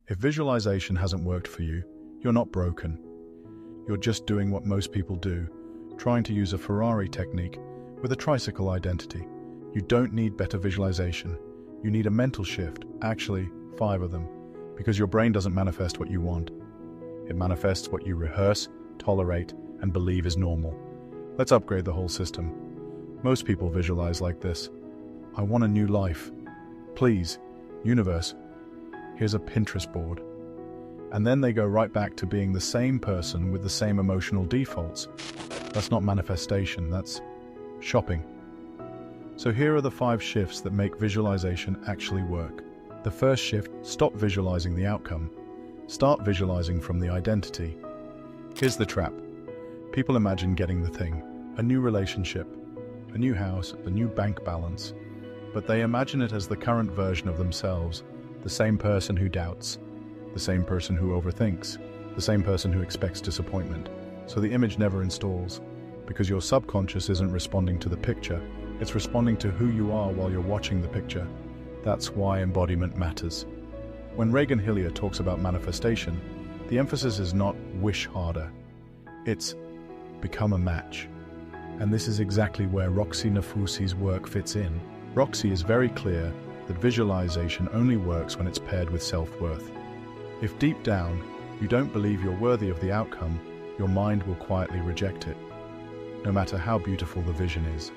If visualization hasn't worked for you, you're not broken. You're just doing what most people do, trying to use a Ferrari technique with a tricycle identity. You don't need better visualization. You need a mental shift, actually 5 of them, because your brain doesn't manifest what you want. It manifests what you rehearse, tolerate, and believe is normal. Let's upgrade the whole system. Most people visualize like this. I want a new life. Please, universe, here's a Pinterest board. And then they go right back to being the same person with the same emotional defaults. That's not manifestation, that's shopping. So here are the 5 shifts that make visualization actually work. The first shift, stop visualizing the outcome. Start visualizing from the identity. Here's the trap. People imagine getting the thing, a new relationship, a new house, a new bank balance, but they imagine it as the current version of themselves, the same person who doubts, the same person who overthinks, the same person who expects disappointment. So the image never installs, because your subconscious isn't responding to the picture, it's responding to who you are while you're watching the picture. That's why embodiment matters. When Regan Hillyer talks about manifestation, the emphasis is not wish harder, it's become a match. And this is exactly where Roxie Nafousi's work fits in. Roxie is very clear that visualization only works when it's paired with self-worth. If deep down you don't believe you're worthy of the outcome, your mind will quietly reject it, no matter how beautiful the vision is.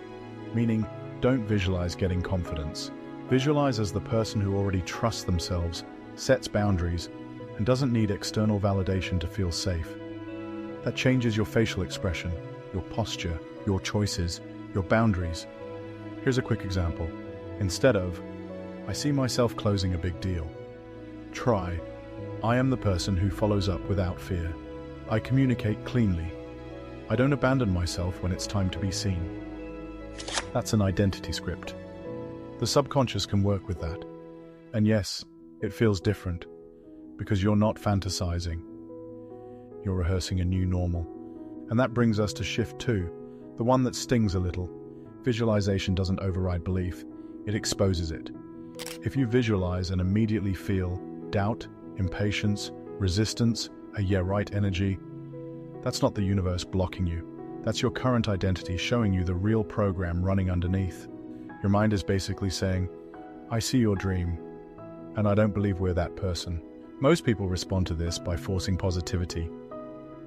Meaning, don't visualize getting confidence. Visualize as the person who already trusts themselves, sets boundaries, and doesn't need external validation to feel safe. That changes your facial expression, your posture, your choices, your boundaries. Here's a quick example. Instead of, I see myself closing a big deal, try, I am the person who follows up without fear. I communicate cleanly. I don't abandon myself when it's time to be seen. That's an identity script. The subconscious can work with that. And yes, it feels different, because you're not fantasizing. You're rehearsing a new normal. And that brings us to shift 2, the one that stings a little. Visualization doesn't override belief, it exposes it. If you visualize and immediately feel doubt, impatience, resistance, a yeah right energy, that's not the universe blocking you. That's your current identity showing you the real program running underneath. Your mind is basically saying, I see your dream, and I don't believe we're that person. Most people respond to this by forcing positivity.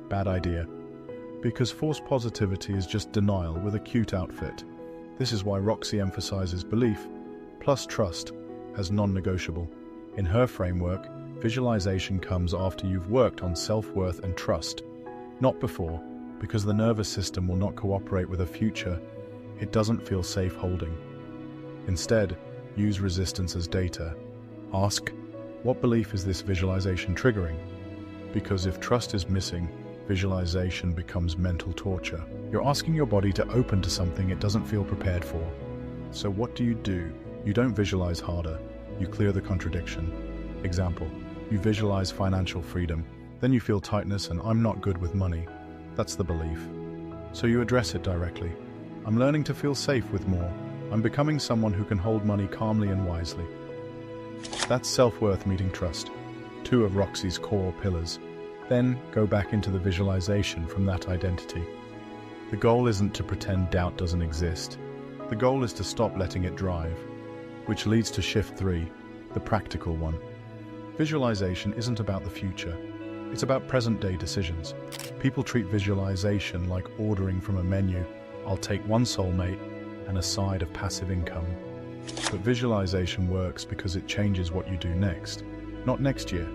Bad idea. Because forced positivity is just denial with a cute outfit. This is why Roxie emphasizes belief plus trust as non-negotiable. In her framework, visualization comes after you've worked on self-worth and trust, not before, because the nervous system will not cooperate with a future it doesn't feel safe holding. Instead, use resistance as data. Ask, what belief is this visualization triggering? Because if trust is missing, visualization becomes mental torture. You're asking your body to open to something it doesn't feel prepared for. So what do? You don't visualize harder, you clear the contradiction. Example, you visualize financial freedom, then you feel tightness and I'm not good with money. That's the belief. So you address it directly. I'm learning to feel safe with more. I'm becoming someone who can hold money calmly and wisely. That's self-worth meeting trust, 2 of Roxie's core pillars. Then go back into the visualization from that identity. The goal isn't to pretend doubt doesn't exist. The goal is to stop letting it drive, which leads to shift 3, the practical one. Visualization isn't about the future. It's about present-day decisions. People treat visualization like ordering from a menu. I'll take one soulmate and a side of passive income. But visualization works because it changes what you do next, not next year.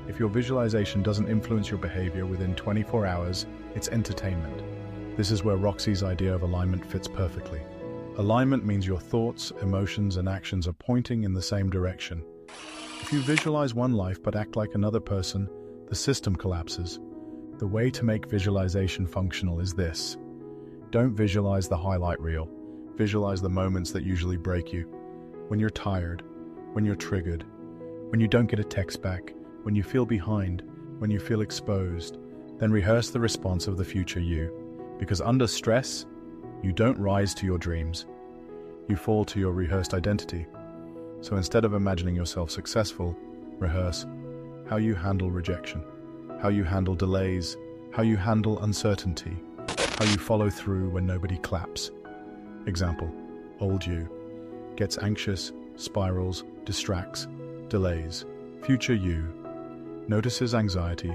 If your visualization doesn't influence your behavior within 24 hours, it's entertainment. This is where Roxie's idea of alignment fits perfectly. Alignment means your thoughts, emotions, and actions are pointing in the same direction. If you visualize one life but act like another person, the system collapses. The way to make visualization functional is this. Don't visualize the highlight reel. Visualize the moments that usually break you. When you're tired, when you're triggered, when you don't get a text back, when you feel behind, when you feel exposed, then rehearse the response of the future you. Because under stress, you don't rise to your dreams. You fall to your rehearsed identity. So instead of imagining yourself successful, rehearse, how you handle rejection, how you handle delays, how you handle uncertainty, how you follow through when nobody claps. Example, old you gets anxious, spirals, distracts, delays. Future you notices anxiety,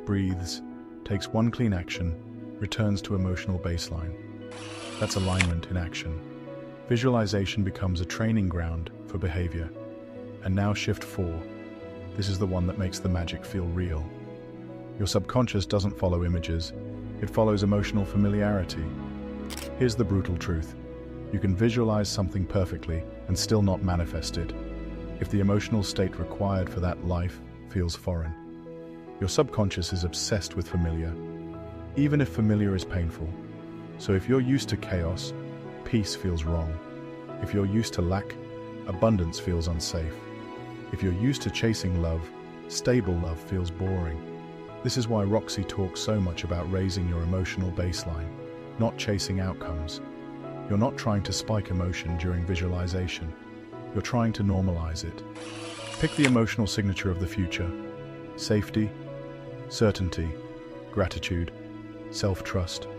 breathes, takes one clean action, returns to emotional baseline. That's alignment in action. Visualization becomes a training ground for behavior. And now shift 4. This is the one that makes the magic feel real. Your subconscious doesn't follow images, it follows emotional familiarity. Here's the brutal truth. You can visualize something perfectly and still not manifest it, if the emotional state required for that life feels foreign. Your subconscious is obsessed with familiar, even if familiar is painful. So if you're used to chaos, peace feels wrong. If you're used to lack, abundance feels unsafe. If you're used to chasing love, stable love feels boring. This is why Roxie talks so much about raising your emotional baseline, not chasing outcomes. You're not trying to spike emotion during visualization. You're trying to normalize it. Pick the emotional signature of the future: safety, certainty, gratitude, self-trust,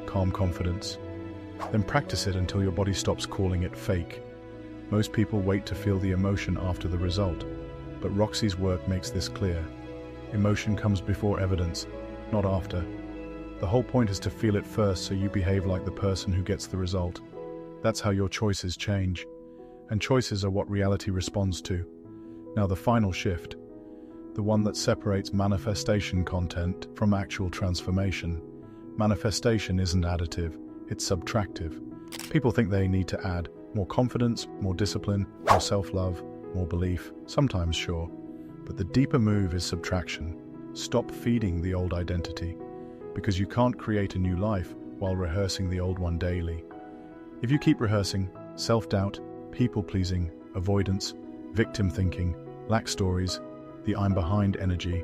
calm confidence. Then practice it until your body stops calling it fake. Most people wait to feel the emotion after the result, but Roxie's work makes this clear. Emotion comes before evidence, not after. The whole point is to feel it first so you behave like the person who gets the result. That's how your choices change. And choices are what reality responds to. Now the final shift, the one that separates manifestation content from actual transformation. Manifestation isn't additive, it's subtractive. People think they need to add more confidence, more discipline, more self-love, more belief. Sometimes, sure. But the deeper move is subtraction. Stop feeding the old identity, because you can't create a new life while rehearsing the old one daily. If you keep rehearsing self-doubt, people-pleasing, avoidance, victim thinking, lack stories, the I'm behind energy,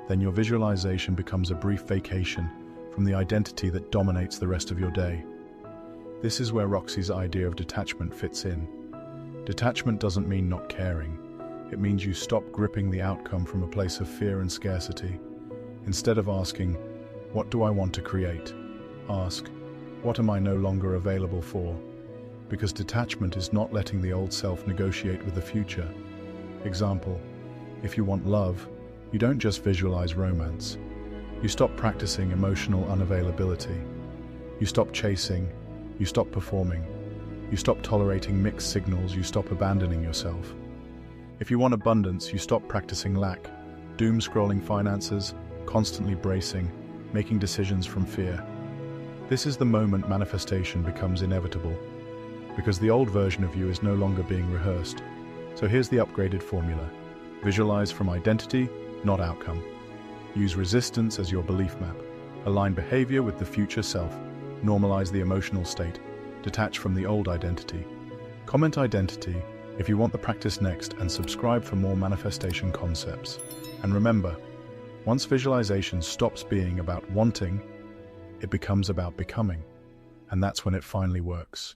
then your visualization becomes a brief vacation from the identity that dominates the rest of your day. This is where Roxie's idea of detachment fits in. Detachment doesn't mean not caring. It means you stop gripping the outcome from a place of fear and scarcity. Instead of asking, what do I want to create? Ask, what am I no longer available for? Because detachment is not letting the old self negotiate with the future. Example, if you want love, you don't just visualize romance. You stop practicing emotional unavailability. You stop chasing. You stop performing. You stop tolerating mixed signals. You stop abandoning yourself. If you want abundance, you stop practicing lack, doom-scrolling finances, constantly bracing, making decisions from fear. This is the moment manifestation becomes inevitable, because the old version of you is no longer being rehearsed. So here's the upgraded formula. Visualize from identity, not outcome. Use resistance as your belief map. Align behavior with the future self. Normalize the emotional state. Detach from the old identity. Comment identity if you want the practice next, and subscribe for more manifestation concepts. And remember, once visualization stops being about wanting, it becomes about becoming. And that's when it finally works.